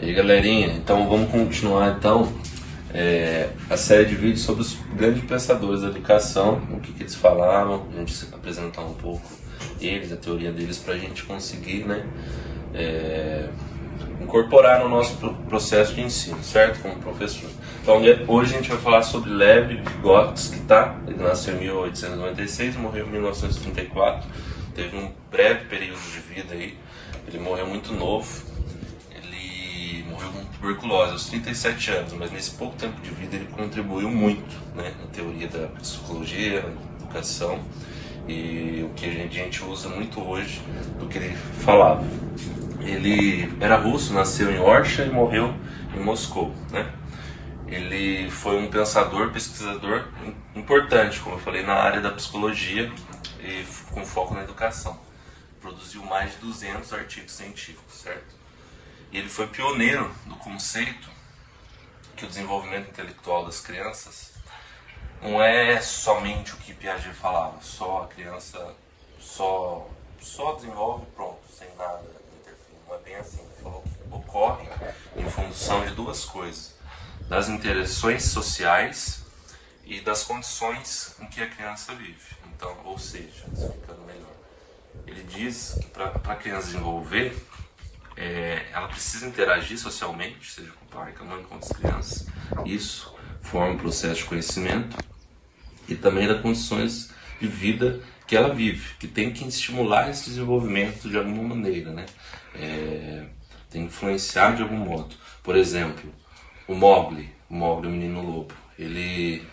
E aí, galerinha, então vamos continuar a série de vídeos sobre os grandes pensadores da educação, o que eles falaram, a gente apresentar um pouco eles, a teoria deles, para a gente conseguir, incorporar no nosso processo de ensino, certo? Como professor. Então hoje a gente vai falar sobre Lev Vygotsky, tá? Ele nasceu em 1896, morreu em 1934, teve um breve período de vida aí, ele morreu muito novo. Morreu com tuberculose aos 37 anos, mas nesse pouco tempo de vida ele contribuiu muito, na teoria da psicologia, da educação, e o que a gente usa muito hoje do que ele falava. Ele era russo, nasceu em Orsha e morreu em Moscou, Ele foi um pensador, pesquisador importante, como eu falei, na área da psicologia e com foco na educação. Produziu mais de 200 artigos científicos, certo? E ele foi pioneiro do conceito que o desenvolvimento intelectual das crianças não é somente o que Piaget falava, só a criança só desenvolve pronto, sem nada interferir. Não é bem assim. Ele falou que ocorre em função de duas coisas: das interações sociais e das condições em que a criança vive. Então, ou seja, explicando melhor, ele diz que para a criança desenvolver, ela precisa interagir socialmente, seja com o pai, com a mãe, com as crianças. Isso forma um processo de conhecimento e também das condições de vida que ela vive, que tem que estimular esse desenvolvimento de alguma maneira, tem que influenciar de algum modo. Por exemplo, o Mowgli, o menino lobo, ele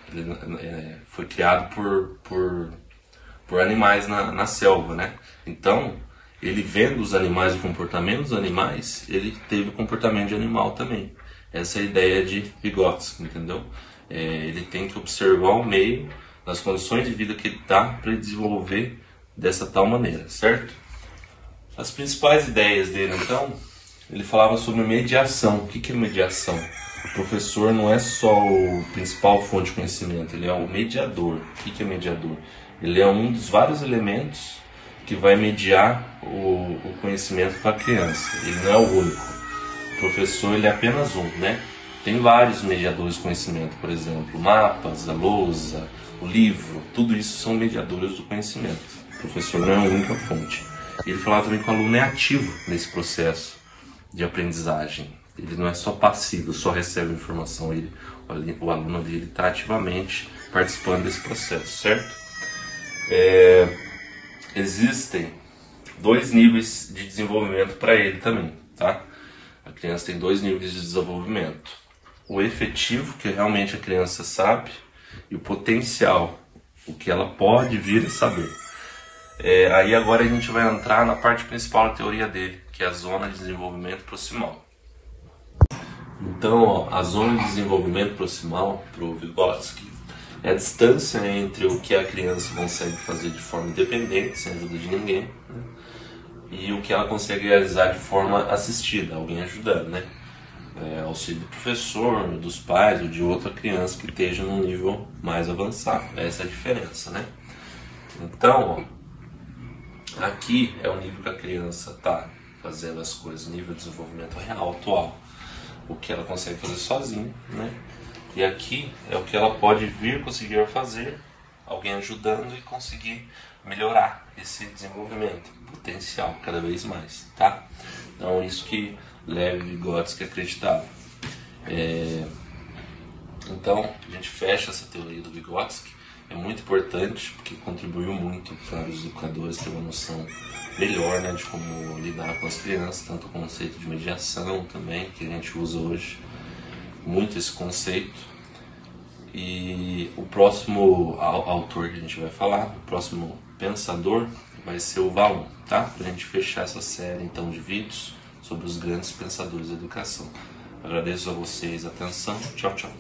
foi criado por animais na selva, Então, ele vendo os animais e o comportamento dos animais, ele teve o comportamento de animal também. Essa é a ideia de Vygotsky, entendeu? Ele tem que observar o meio, as condições de vida que ele está para desenvolver dessa tal maneira, certo? As principais ideias dele, então, ele falava sobre mediação. O que é mediação? O professor não é só o principal fonte de conhecimento, ele é o mediador. O que é mediador? Ele é um dos vários elementos que vai mediar o conhecimento para a criança. Ele não é o único. O professor ele é apenas um, Tem vários mediadores de conhecimento, por exemplo, mapas, a lousa, o livro, tudo isso são mediadores do conhecimento. O professor não é a única fonte. Ele falava também que o aluno é ativo nesse processo de aprendizagem. Ele não é só passivo, só recebe informação. O aluno dele está ativamente participando desse processo, certo? Existem 2 níveis de desenvolvimento para ele também, tá? A criança tem 2 níveis de desenvolvimento: o efetivo, que realmente a criança sabe, e o potencial, o que ela pode vir a saber. Aí agora a gente vai entrar na parte principal da teoria dele, que é a zona de desenvolvimento proximal. Então, a zona de desenvolvimento proximal para o Vygotsky é a distância entre o que a criança consegue fazer de forma independente, sem ajuda de ninguém, e o que ela consegue realizar de forma assistida, alguém ajudando, auxílio do professor, dos pais ou de outra criança que esteja num nível mais avançado. Essa é a diferença, Então, aqui é o nível que a criança está fazendo as coisas, o nível de desenvolvimento real, atual, o que ela consegue fazer sozinha, E aqui é o que ela pode vir conseguir fazer, alguém ajudando e conseguir melhorar esse desenvolvimento potencial cada vez mais, tá? Então isso que Lev Vygotsky acreditava. Então a gente fecha essa teoria do Vygotsky. É muito importante porque contribuiu muito para os educadores terem uma noção melhor, de como lidar com as crianças, tanto o conceito de mediação também, que a gente usa hoje muito esse conceito. E o próximo autor que a gente vai falar, o próximo pensador, vai ser o Valon, tá? Pra gente fechar essa série então de vídeos sobre os grandes pensadores da educação. Agradeço a vocês a atenção. Tchau, tchau.